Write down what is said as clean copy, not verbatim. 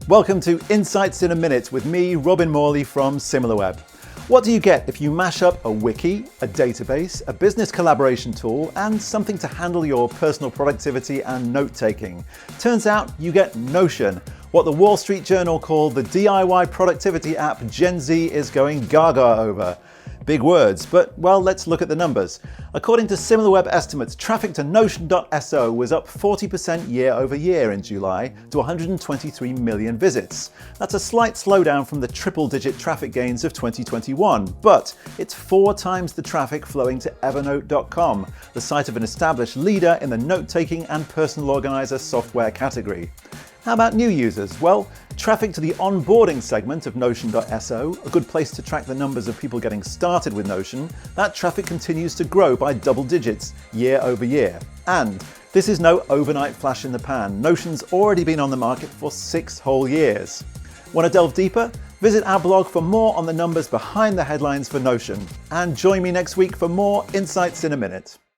Welcome to Insights in a Minute with me, Robin Morley from Similarweb. What do you get if you mash up a wiki, a database, a business collaboration tool, and something to handle your personal productivity and note-taking? Turns out you get Notion, what the Wall Street Journal called the DIY productivity app Gen Z is going gaga over. Big words, but well, let's look at the numbers. According to Similarweb estimates, traffic to Notion.so was up 40% year over year in July to 123 million visits. That's a slight slowdown from the triple-digit traffic gains of 2021, but it's 4 times the traffic flowing to Evernote.com, the site of an established leader in the note-taking and personal organizer software category. How about new users? Well, traffic to the onboarding segment of Notion.so, a good place to track the numbers of people getting started with Notion, that traffic continues to grow by double digits year over year. And this is no overnight flash in the pan. Notion's already been on the market for 6 whole years. Want to delve deeper? Visit our blog for more on the numbers behind the headlines for Notion. And join me next week for more Insights in a Minute.